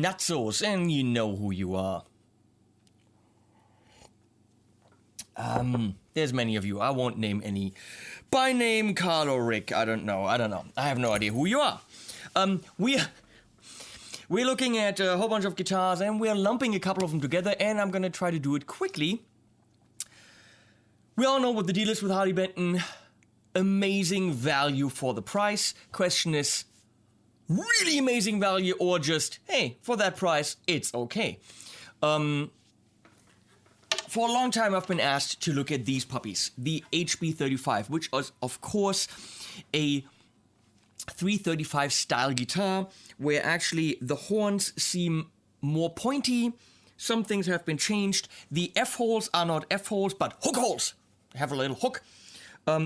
nutzos, and you know who you are. There's many of you. I won't name any by name, Carl or Rick. I don't know. I have no idea who you are. We're looking at a whole bunch of guitars, and we're lumping a couple of them together, and I'm gonna try to do it quickly. We all know what the deal is with Harley Benton. Amazing value for the price. Question is, really amazing value or just, hey, for that price, it's okay. For a long time, I've been asked to look at these puppies, the HB-35, which is, of course, a 335 style guitar, where actually the horns seem more pointy. Some things have been changed. The F-holes are not F-holes, but hook holes. They have a little hook,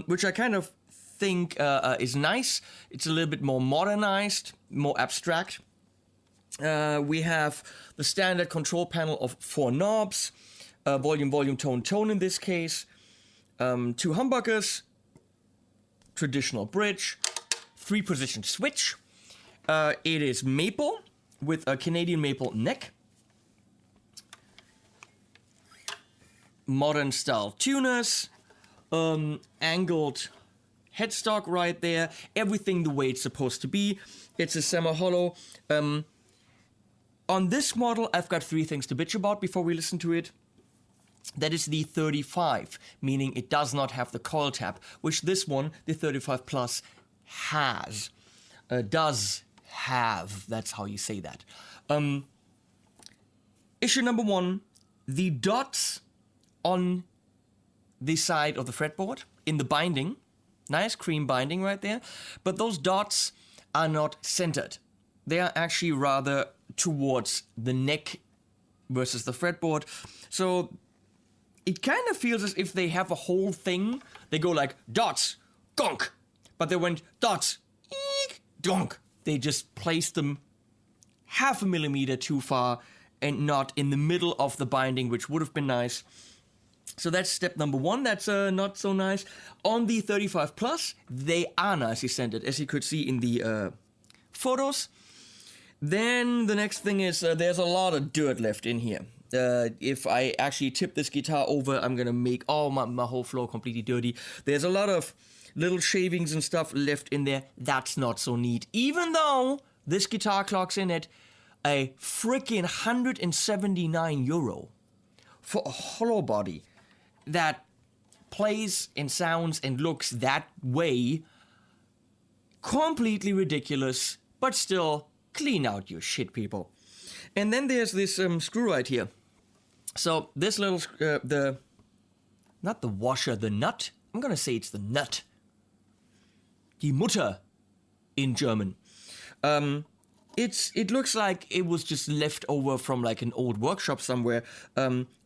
which I kind of think is nice. It's a little bit more modernized, more abstract. We have the standard control panel of 4 knobs. Volume, tone in this case, 2 humbuckers, traditional bridge, 3-position switch. It is maple with a Canadian maple neck, modern style tuners, angled headstock right there, everything the way it's supposed to be. It's a semi-hollow. On this model, I've got 3 things to bitch about before we listen to it. That is the 35, meaning it does not have the coil tap, which this one, the 35 Plus, has. Does have, that's how you say that. Issue number 1, the dots on the side of the fretboard, in the binding, nice cream binding right there, but those dots are not centered. They are actually rather towards the neck versus the fretboard, so it kind of feels as if they have a whole thing. They go like dots, gonk, but they went dots, eek, donk. They just placed them half a millimeter too far and not in the middle of the binding, which would have been nice. So that's step number 1. That's not so nice. On the 35 Plus, they are nicely centered, as you could see in the photos. Then the next thing is there's a lot of dirt left in here. If I actually tip this guitar over, I'm gonna make my whole floor completely dirty. There's a lot of little shavings and stuff left in there. That's not so neat. Even though this guitar clocks in at a freaking €179 for a Hollowbody that plays and sounds and looks that way. Completely ridiculous, but still, clean out your shit, people. And then there's this screw right here. So this little, not the washer, the nut. I'm gonna say it's the nut. Die Mutter in German. It looks like it was just left over from like an old workshop somewhere.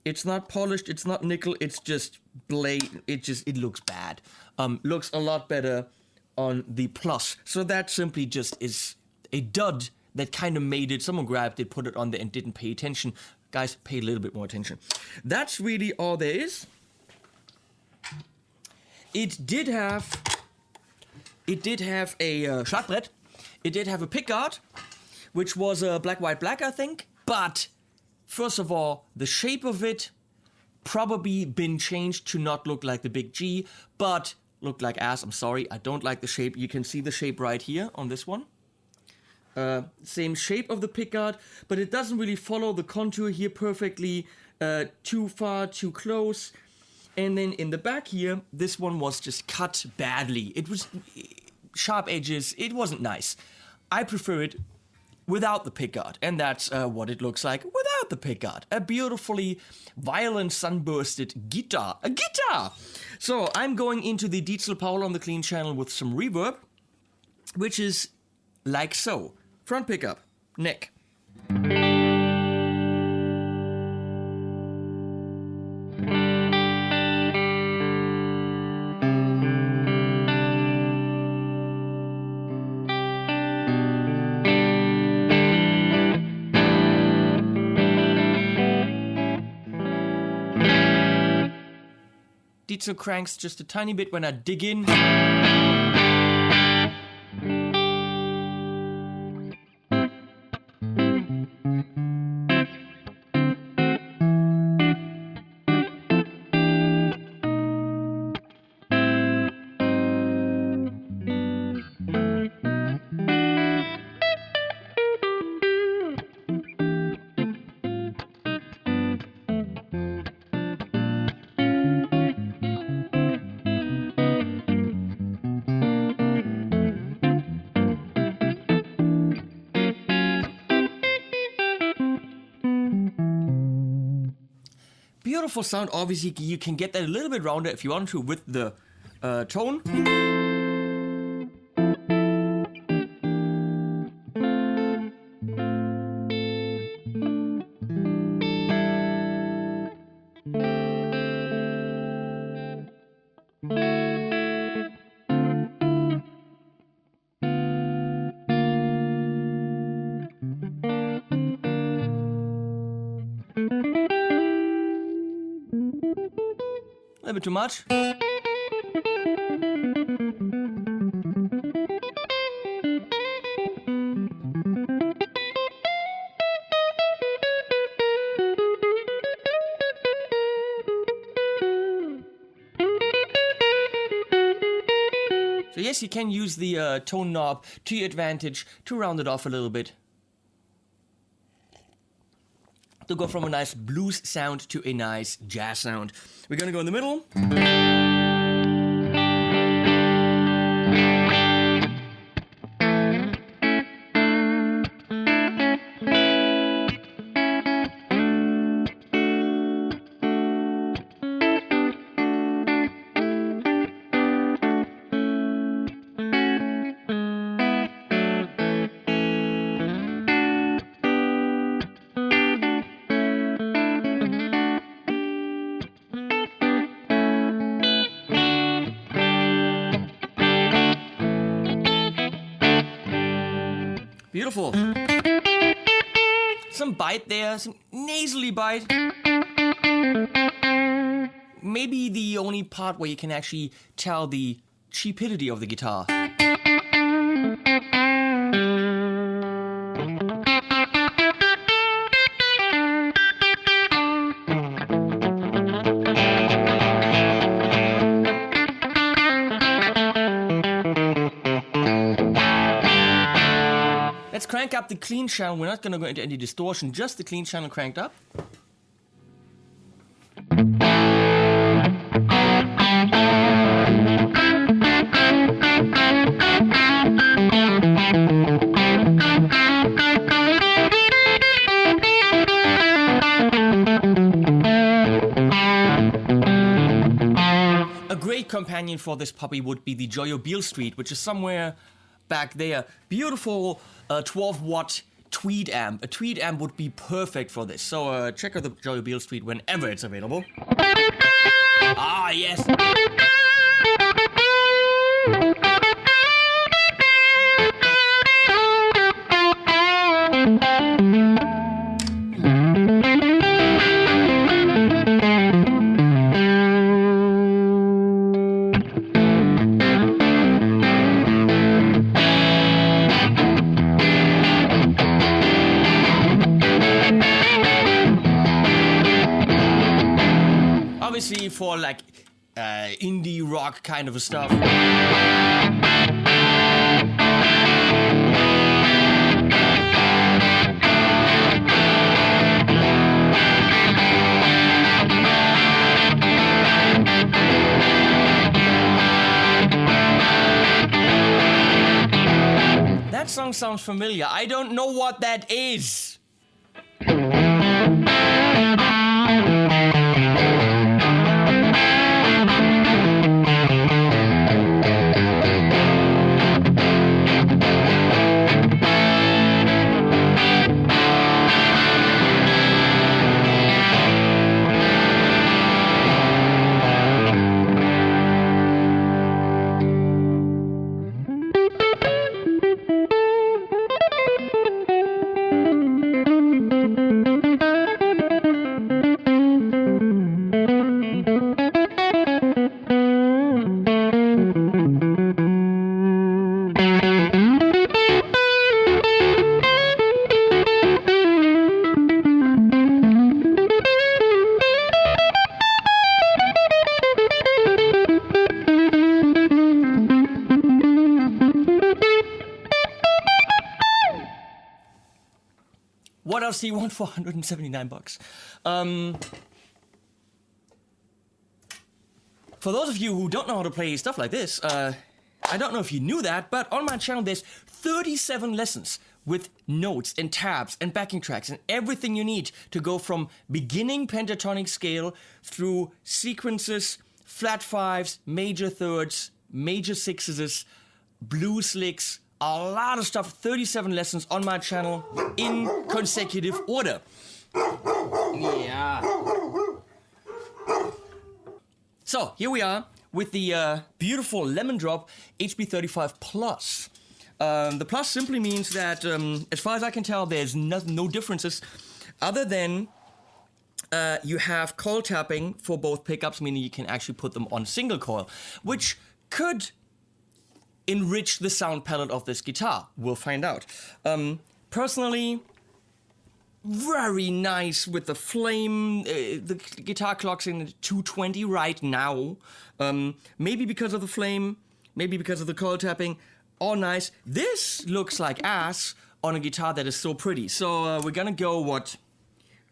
It's not polished, it's not nickel, it's just blade. It looks bad. Looks a lot better on the Plus. So that simply just is a dud that kind of made it. Someone grabbed it, put it on there, and didn't pay attention. Guys, pay a little bit more attention. That's really all there is. It did have a Schlagbrett. It did have a pickguard, which was a black, white, black, I think. But first of all, the shape of it probably been changed to not look like the big G, but look like ass. I'm sorry, I don't like the shape. You can see the shape right here on this one. Same shape of the pickguard, but it doesn't really follow the contour here perfectly. Too far, too close. And then in the back here, this one was just cut badly. It was sharp edges. It wasn't nice. I prefer it without the pickguard, and that's what it looks like without the pickguard. A beautifully violent sunbursted guitar. A guitar! So I'm going into the Diesel Paul on the clean channel with some reverb, which is like so. Front pickup, neck. Diesel cranks just a tiny bit when I dig in. Beautiful sound. Obviously, you can get that a little bit rounder if you want to with the tone. A little bit too much. So yes, you can use the tone knob to your advantage to round it off a little bit. To go from a nice blues sound to a nice jazz sound. We're gonna go in the middle. Beautiful. Some bite there, some nasally bite. Maybe the only part where you can actually tell the cheapidity of the guitar. Let's crank up the clean channel. We're not going to go into any distortion, just the clean channel cranked up. A great companion for this puppy would be the Joyo Beale Street, which is somewhere back there. Beautiful 12-watt tweed amp. A tweed amp would be perfect for this. So check out the Joyo Beale Street whenever it's available. Ah, yes. Obviously for like indie rock kind of stuff. That song sounds familiar. I don't know what that is. What else do you want for 179 bucks? For those of you who don't know how to play stuff like this, I don't know if you knew that, but on my channel there's 37 lessons with notes and tabs and backing tracks and everything you need to go from beginning pentatonic scale through sequences, flat fives, major thirds, major sixes, blues licks, a lot of stuff. 37 lessons on my channel in consecutive order. Yeah. So here we are with the beautiful lemon drop HB-35 Plus. The plus simply means that, as far as I can tell, there's no differences other than you have coil tapping for both pickups, meaning you can actually put them on single coil, which could enrich the sound palette of this guitar. We'll find out. Personally, very nice with the flame. The guitar clock's in 220 right now. Maybe because of the flame, maybe because of the coil tapping. All nice. This looks like ass on a guitar that is so pretty. So we're gonna go what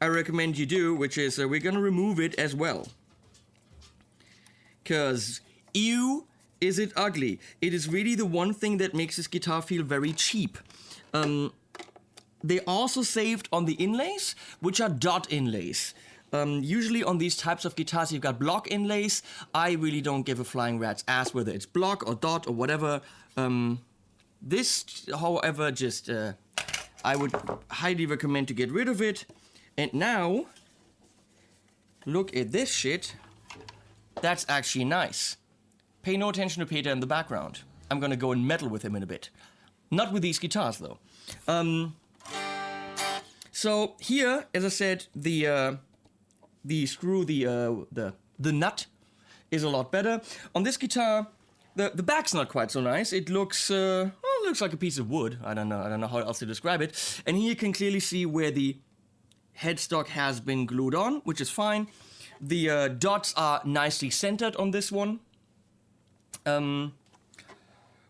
I recommend you do, which is we're gonna remove it as well. Cause ew, is it ugly. It is really the one thing that makes this guitar feel very cheap. They also saved on the inlays, which are dot inlays. Usually on these types of guitars you've got block inlays. I really don't give a flying rat's ass whether it's block or dot or whatever. This, however, just I would highly recommend to get rid of it. And now, look at this shit. That's actually nice. Pay no attention to Peter in the background. I'm gonna go and meddle with him in a bit. Not with these guitars though. So here, as I said, the screw, the nut is a lot better. On this guitar, the back's not quite so nice. It looks well, it looks like a piece of wood. I don't know how else to describe it. And here you can clearly see where the headstock has been glued on, which is fine. The dots are nicely centered on this one.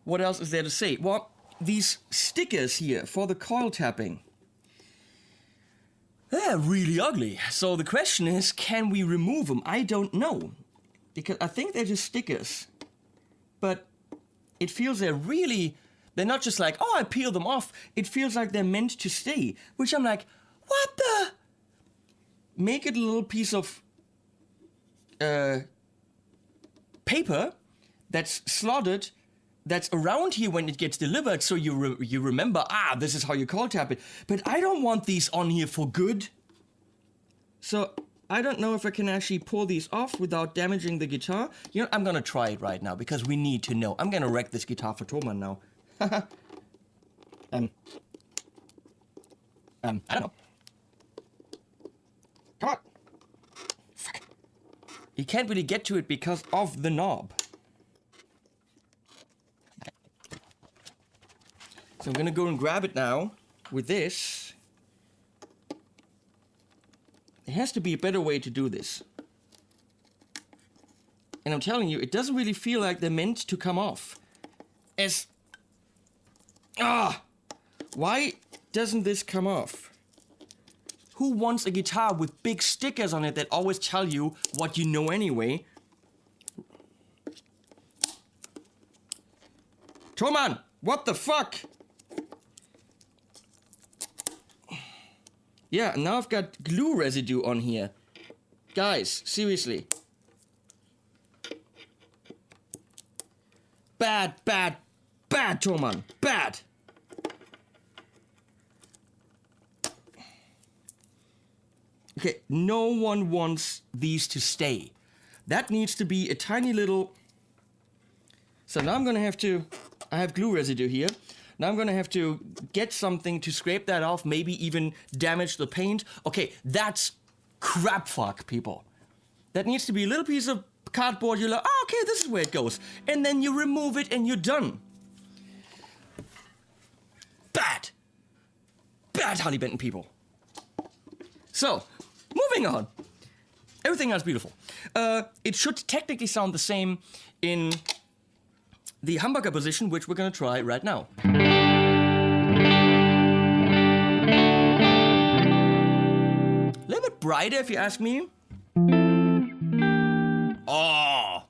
What else is there to say? Well, these stickers here for the coil tapping, they're really ugly. So the question is, can we remove them? I don't know. Because I think they're just stickers. But it feels they're not just like, oh, I peel them off. It feels like they're meant to stay. Which I'm like, what the? Make it a little piece of paper that's slotted, that's around here when it gets delivered, so you remember, this is how you coil tap it. But I don't want these on here for good. So I don't know if I can actually pull these off without damaging the guitar. You know, I'm gonna try it right now because we need to know. I'm gonna wreck this guitar for Thomann now. I don't know. Come on. Fuck. You can't really get to it because of the knob. So I'm gonna go and grab it now with this. There has to be a better way to do this. And I'm telling you, it doesn't really feel like they're meant to come off. Why doesn't this come off? Who wants a guitar with big stickers on it that always tell you what you know anyway? Thomann, what the fuck? Yeah, now I've got glue residue on here. Guys, seriously. Bad, bad, bad, Thomann. Bad. Okay, no one wants these to stay. That needs to be a tiny little... So now I'm gonna have to... I have glue residue here. Now I'm gonna have to get something to scrape that off, maybe even damage the paint. Okay, that's crap fuck, people. That needs to be a little piece of cardboard. You're like, oh, okay, this is where it goes. And then you remove it and you're done. Bad. Bad Harley Benton, people. So, moving on. Everything else beautiful. It should technically sound the same in the humbucker position, which we're gonna try right now. A little bit brighter, if you ask me. Oh,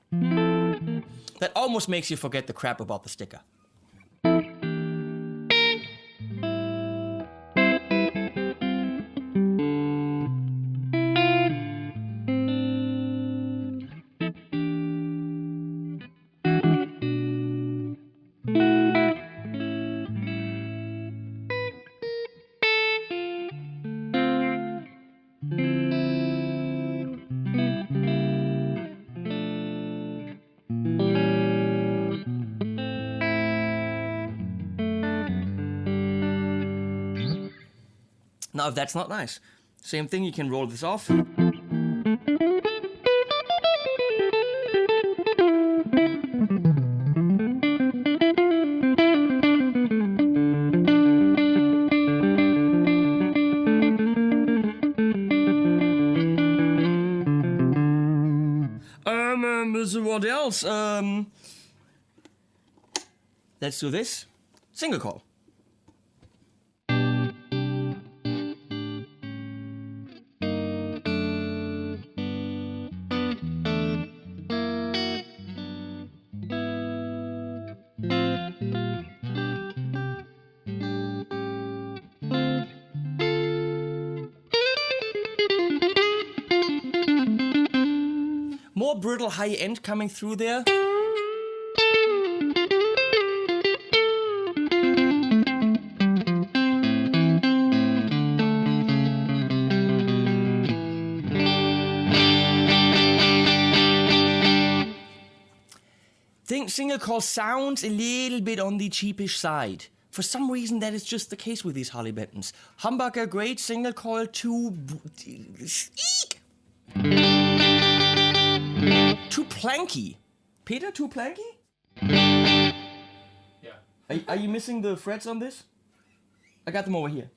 that almost makes you forget the crap about the sticker. Now, if that's not nice, same thing, you can roll this off. So what else? Let's do this. Single coil. More brittle high end coming through there. Think single coil sounds a little bit on the cheapish side. For some reason, that is just the case with these Harley Bentons. Humbucker, great. Single coil, too planky. Peter, too planky? Yeah. Are you missing the frets on this? I got them over here.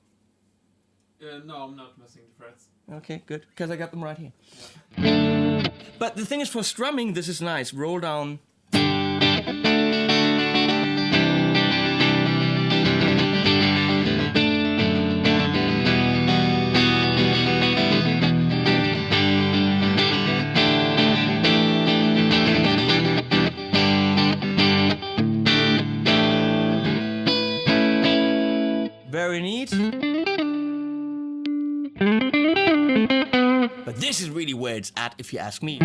No, I'm not missing the frets. Okay, good. Because I got them right here. Yeah. But the thing is, for strumming, this is nice. Roll down. Very neat. But this is really where it's at, if you ask me.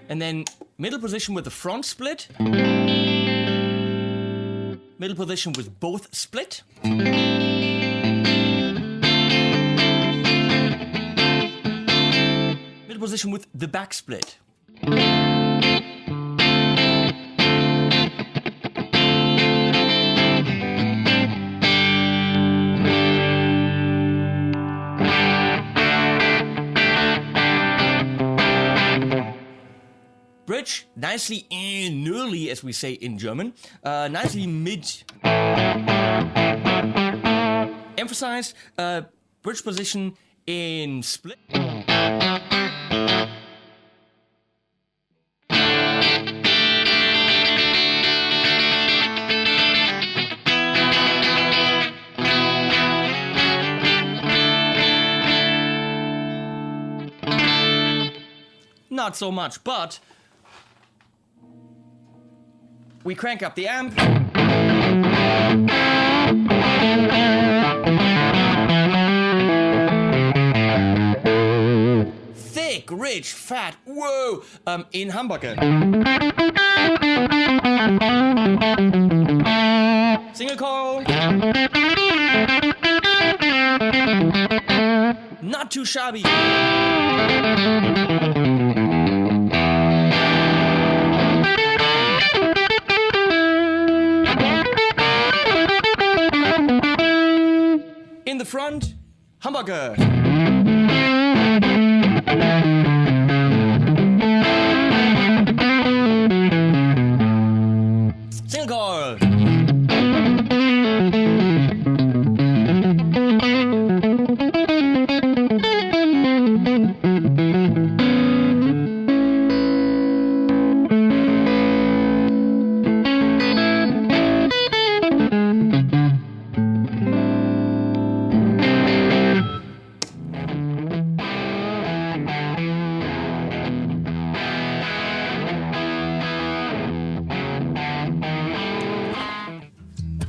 And then middle position with the front split. Middle position with both split. Middle position with the back split. Bridge, nicely nearly, as we say in German, nicely mid. Emphasize bridge position in split. Not so much, but we crank up the amp. Thick, rich, fat, whoa, in humbucker. Single coil. Not too shabby. In the front, humbucker. Single coil.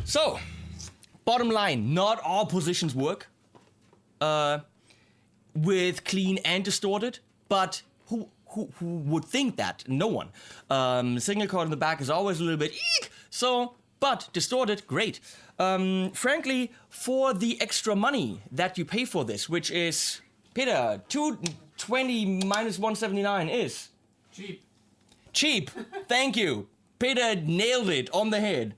So, bottom line, not all positions work with clean and distorted, but who would think that? No one. Single coil in the back is always a little bit eek, so, but distorted, great. Frankly, for the extra money that you pay for this, which is, Peter, 220 minus 179 is? Cheap. Cheap. Thank you. Peter nailed it on the head.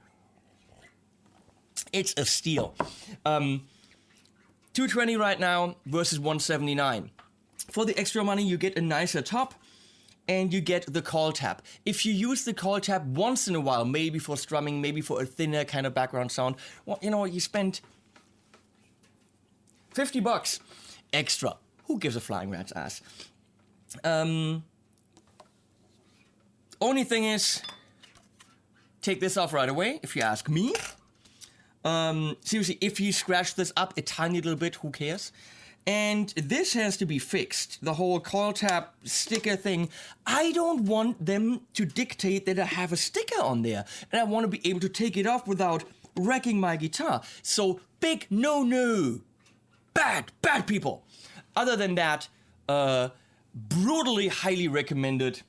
It's a steal. 220 right now versus 179. For the extra money, you get a nicer top and you get the call tab. If you use the call tab once in a while, maybe for strumming, maybe for a thinner kind of background sound, well, you know, you spend $50 extra. Who gives a flying rat's ass? Only thing is, take this off right away, if you ask me. Seriously, if you scratch this up a tiny little bit, who cares? And this has to be fixed. The whole call tab sticker thing. I don't want them to dictate that I have a sticker on there. And I want to be able to take it off without wrecking my guitar. So, big no-no. Bad people. Other than that, brutally highly recommended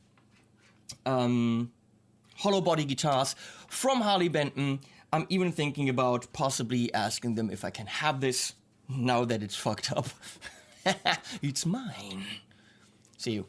Hollowbody guitars from Harley Benton. I'm even thinking about possibly asking them if I can have this now that it's fucked up. It's mine. See you.